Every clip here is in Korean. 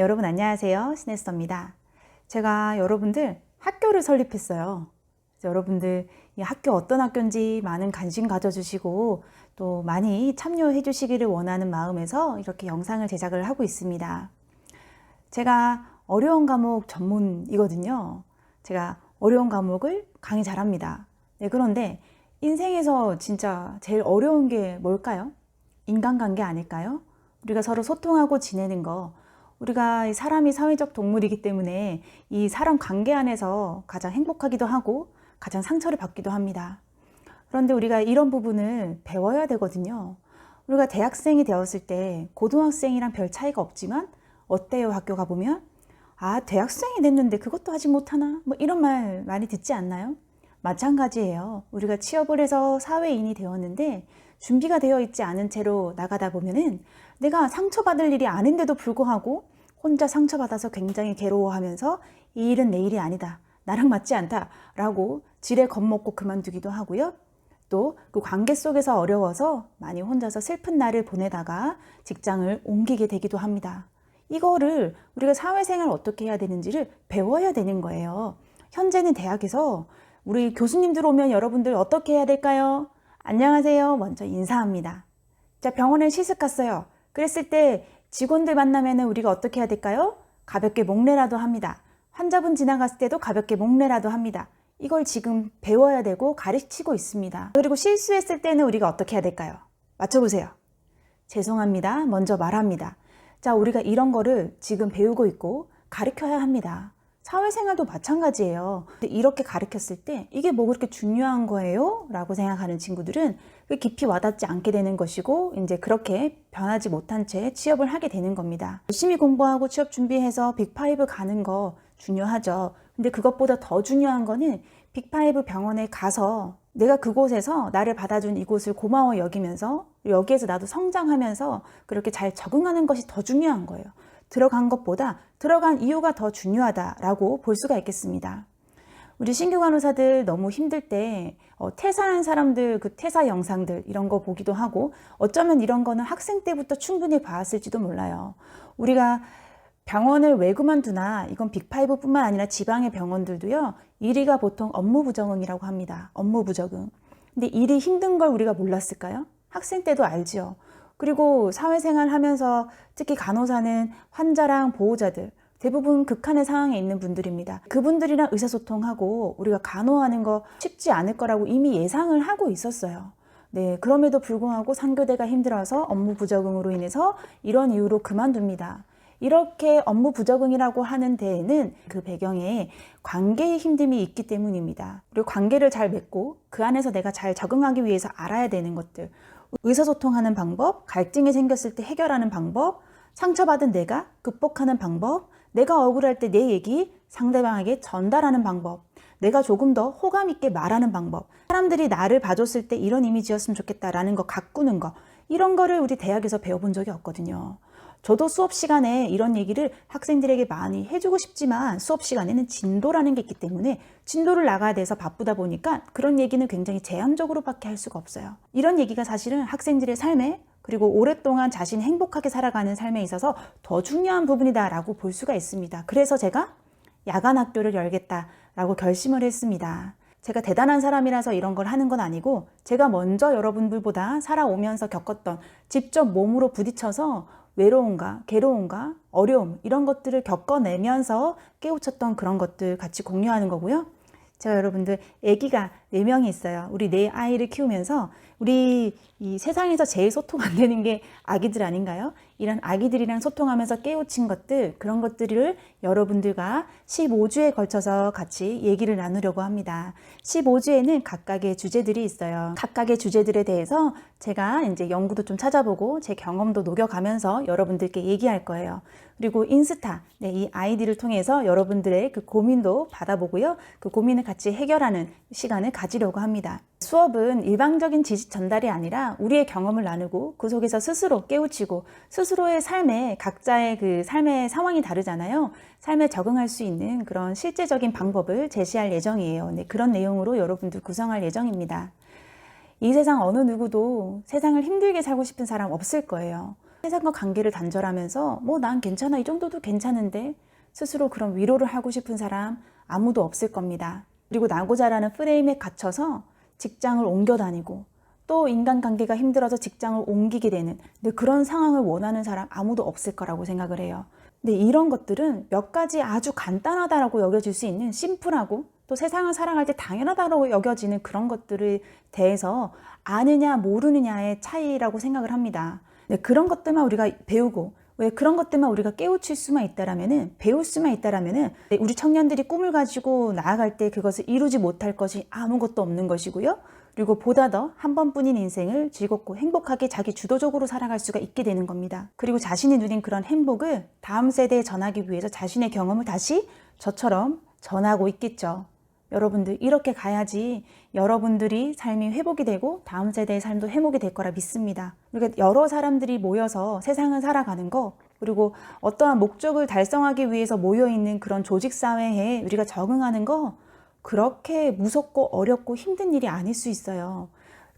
네, 여러분 안녕하세요. 신혜서입니다. 제가 여러분들 학교를 설립했어요. 여러분들 이 학교 어떤 학교인지 많은 관심 가져주시고 또 많이 참여해 주시기를 원하는 마음에서 이렇게 영상을 제작을 하고 있습니다. 제가 어려운 과목 전문이거든요. 제가 어려운 과목을 강의 잘합니다. 네, 그런데 인생에서 진짜 제일 어려운 게 뭘까요? 인간관계 아닐까요? 우리가 서로 소통하고 지내는 거, 우리가 사람이 사회적 동물이기 때문에 이 사람 관계 안에서 가장 행복하기도 하고 가장 상처를 받기도 합니다. 그런데 우리가 이런 부분을 배워야 되거든요. 우리가 대학생이 되었을 때 고등학생이랑 별 차이가 없지만 어때요? 학교 가보면 아, 대학생이 됐는데 그것도 아직 못하나? 뭐 이런 말 많이 듣지 않나요? 마찬가지예요. 우리가 취업을 해서 사회인이 되었는데 준비가 되어 있지 않은 채로 나가다 보면은 내가 상처받을 일이 아닌데도 불구하고 혼자 상처받아서 굉장히 괴로워하면서 이 일은 내 일이 아니다. 나랑 맞지 않다. 라고 지레 겁먹고 그만두기도 하고요. 또 그 관계 속에서 어려워서 많이 혼자서 슬픈 날을 보내다가 직장을 옮기게 되기도 합니다. 이거를 우리가 사회생활 어떻게 해야 되는지를 배워야 되는 거예요. 현재는 대학에서 우리 교수님들 오면 여러분들 어떻게 해야 될까요? 안녕하세요. 먼저 인사합니다. 자, 병원에 시습 갔어요. 그랬을 때 직원들 만나면 우리가 어떻게 해야 될까요? 가볍게 목례라도 합니다. 환자분 지나갔을 때도 가볍게 목례라도 합니다. 이걸 지금 배워야 되고 가르치고 있습니다. 그리고 실수했을 때는 우리가 어떻게 해야 될까요? 맞춰보세요. 죄송합니다. 먼저 말합니다. 자, 우리가 이런 거를 지금 배우고 있고 가르쳐야 합니다. 사회생활도 마찬가지예요. 근데 이렇게 가르쳤을 때 이게 뭐 그렇게 중요한 거예요? 라고 생각하는 친구들은 깊이 와닿지 않게 되는 것이고 이제 그렇게 변하지 못한 채 취업을 하게 되는 겁니다. 열심히 공부하고 취업 준비해서 빅5 가는 거 중요하죠. 근데 그것보다 더 중요한 거는 빅5 병원에 가서 내가 그곳에서 나를 받아준 이곳을 고마워 여기면서 여기에서 나도 성장하면서 그렇게 잘 적응하는 것이 더 중요한 거예요. 들어간 것보다 들어간 이유가 더 중요하다라고 볼 수가 있겠습니다. 우리 신규 간호사들 너무 힘들 때 퇴사한 사람들 그 퇴사 영상들 이런 거 보기도 하고 어쩌면 이런 거는 학생 때부터 충분히 봤을지도 몰라요. 우리가 병원을 왜 그만두나 이건 빅5 뿐만 아니라 지방의 병원들도요. 1위가 보통 업무 부적응이라고 합니다. 업무 부적응. 근데 일이 힘든 걸 우리가 몰랐을까요? 학생 때도 알죠. 그리고 사회생활 하면서 특히 간호사는 환자랑 보호자들 대부분 극한의 상황에 있는 분들입니다. 그분들이랑 의사소통하고 우리가 간호하는 거 쉽지 않을 거라고 이미 예상을 하고 있었어요. 네, 그럼에도 불구하고 상교대가 힘들어서 업무 부적응으로 인해서 이런 이유로 그만둡니다. 이렇게 업무 부적응이라고 하는 데에는 그 배경에 관계의 힘듦이 있기 때문입니다. 그리고 관계를 잘 맺고 그 안에서 내가 잘 적응하기 위해서 알아야 되는 것들. 의사소통하는 방법, 갈등이 생겼을 때 해결하는 방법, 상처받은 내가 극복하는 방법, 내가 억울할 때 내 얘기 상대방에게 전달하는 방법, 내가 조금 더 호감 있게 말하는 방법, 사람들이 나를 봐줬을 때 이런 이미지였으면 좋겠다라는 거 가꾸는 거, 이런 거를 우리 대학에서 배워본 적이 없거든요. 저도 수업 시간에 이런 얘기를 학생들에게 많이 해주고 싶지만 수업 시간에는 진도라는 게 있기 때문에 진도를 나가야 돼서 바쁘다 보니까 그런 얘기는 굉장히 제한적으로밖에 할 수가 없어요. 이런 얘기가 사실은 학생들의 삶에 그리고 오랫동안 자신이 행복하게 살아가는 삶에 있어서 더 중요한 부분이다라고 볼 수가 있습니다. 그래서 제가 야간 학교를 열겠다라고 결심을 했습니다. 제가 대단한 사람이라서 이런 걸 하는 건 아니고 제가 먼저 여러분들보다 살아오면서 겪었던 직접 몸으로 부딪혀서 외로움과 괴로움과 어려움 이런 것들을 겪어내면서 깨우쳤던 그런 것들 같이 공유하는 거고요. 제가 여러분들 아기가 4명이 있어요. 우리 4아이를 키우면서 우리 이 세상에서 제일 소통 안 되는 게 아기들 아닌가요? 이런 아기들이랑 소통하면서 깨우친 것들 그런 것들을 여러분들과 15주에 걸쳐서 같이 얘기를 나누려고 합니다. 15주에는 각각의 주제들이 있어요. 각각의 주제들에 대해서 제가 이제 연구도 좀 찾아보고 제 경험도 녹여가면서 여러분들께 얘기할 거예요. 그리고 인스타, 네, 이 아이디를 통해서 여러분들의 그 고민도 받아보고요. 그 고민을 같이 해결하는 시간을 가지려고 합니다. 수업은 일방적인 지식 전달이 아니라 우리의 경험을 나누고 그 속에서 스스로 깨우치고 스스로의 삶에 각자의 그 삶의 상황이 다르잖아요. 삶에 적응할 수 있는 그런 실제적인 방법을 제시할 예정이에요. 네, 그런 내용으로 여러분들 구성할 예정입니다. 이 세상 어느 누구도 세상을 힘들게 살고 싶은 사람 없을 거예요. 세상과 관계를 단절하면서 뭐 난 괜찮아, 이 정도도 괜찮은데 스스로 그런 위로를 하고 싶은 사람 아무도 없을 겁니다. 그리고 나고자라는 프레임에 갇혀서 직장을 옮겨 다니고 또 인간관계가 힘들어서 직장을 옮기게 되는 그런 상황을 원하는 사람 아무도 없을 거라고 생각을 해요. 근데 이런 것들은 몇 가지 아주 간단하다라고 여겨질 수 있는 심플하고 또 세상을 살아갈 때 당연하다고 여겨지는 그런 것들에 대해서 아느냐 모르느냐의 차이라고 생각을 합니다. 그런 것들만 우리가 배우고 왜 그런 것들만 우리가 깨우칠 수만 있다라면은, 배울 수만 있다라면은 우리 청년들이 꿈을 가지고 나아갈 때 그것을 이루지 못할 것이 아무것도 없는 것이고요. 그리고 보다 더 한 번뿐인 인생을 즐겁고 행복하게 자기 주도적으로 살아갈 수가 있게 되는 겁니다. 그리고 자신이 누린 그런 행복을 다음 세대에 전하기 위해서 자신의 경험을 다시 저처럼 전하고 있겠죠. 여러분들 이렇게 가야지 여러분들이 삶이 회복이 되고 다음 세대의 삶도 회복이 될 거라 믿습니다. 그러니까 여러 사람들이 모여서 세상을 살아가는 거, 그리고 어떠한 목적을 달성하기 위해서 모여있는 그런 조직사회에 우리가 적응하는 거 그렇게 무섭고 어렵고 힘든 일이 아닐 수 있어요.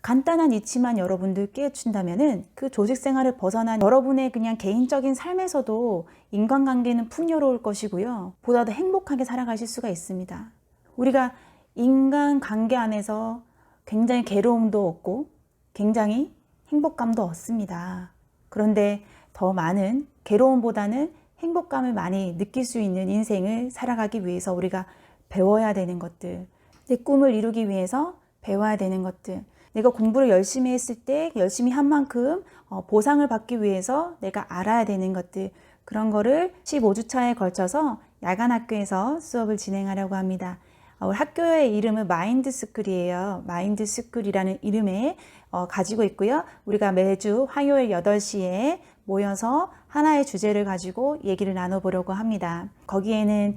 간단한 이치만 여러분들 깨우친다면은 그 조직 생활을 벗어난 여러분의 그냥 개인적인 삶에서도 인간관계는 풍요로울 것이고요. 보다 더 행복하게 살아가실 수가 있습니다. 우리가 인간관계 안에서 굉장히 괴로움도 얻고 굉장히 행복감도 얻습니다. 그런데 더 많은 괴로움보다는 행복감을 많이 느낄 수 있는 인생을 살아가기 위해서 우리가 배워야 되는 것들, 내 꿈을 이루기 위해서 배워야 되는 것들, 내가 공부를 열심히 했을 때 열심히 한 만큼 보상을 받기 위해서 내가 알아야 되는 것들, 그런 거를 15주차에 걸쳐서 야간 학교에서 수업을 진행하려고 합니다. 우리 학교의 이름은 마인드스쿨이에요. 마인드스쿨이라는 이름에 가지고 있고요. 우리가 매주 화요일 8시에 모여서 하나의 주제를 가지고 얘기를 나눠보려고 합니다. 거기에는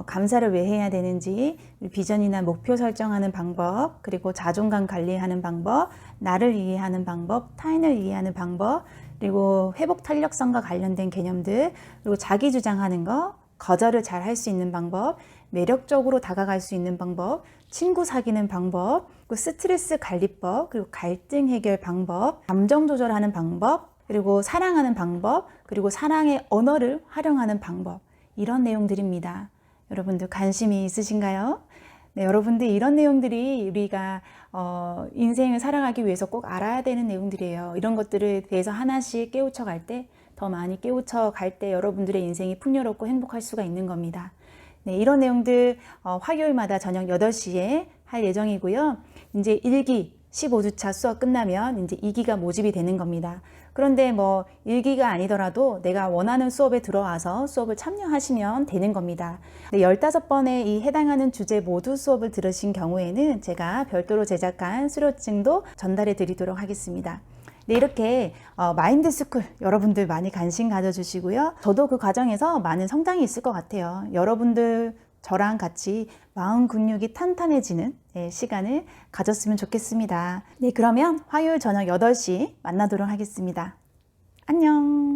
감사를 왜 해야 되는지, 비전이나 목표 설정하는 방법, 그리고 자존감 관리하는 방법, 나를 이해하는 방법, 타인을 이해하는 방법, 그리고 회복 탄력성과 관련된 개념들, 그리고 자기 주장하는 거, 거절을 잘 할 수 있는 방법, 매력적으로 다가갈 수 있는 방법, 친구 사귀는 방법, 그리고 스트레스 관리법, 그리고 갈등 해결 방법, 감정 조절하는 방법, 그리고 사랑하는 방법, 그리고 사랑의 언어를 활용하는 방법, 이런 내용들입니다. 여러분들 관심이 있으신가요? 네, 여러분들 이런 내용들이 우리가 인생을 살아가기 위해서 꼭 알아야 되는 내용들이에요. 이런 것들에 대해서 하나씩 깨우쳐 갈 때, 더 많이 깨우쳐 갈 때 여러분들의 인생이 풍요롭고 행복할 수가 있는 겁니다. 네, 이런 내용들 화요일마다 저녁 8시에 할 예정이고요. 이제 1기 15주차 수업 끝나면 이제 2기가 모집이 되는 겁니다. 그런데 뭐 1기가 아니더라도 내가 원하는 수업에 들어와서 수업을 참여하시면 되는 겁니다. 15번의 이 해당하는 주제 모두 수업을 들으신 경우에는 제가 별도로 제작한 수료증도 전달해 드리도록 하겠습니다. 네, 이렇게 마인드스쿨 여러분들 많이 관심 가져주시고요. 저도 그 과정에서 많은 성장이 있을 것 같아요. 여러분들 저랑 같이 마음 근육이 탄탄해지는 시간을 가졌으면 좋겠습니다. 네, 그러면 화요일 저녁 8시 만나도록 하겠습니다. 안녕.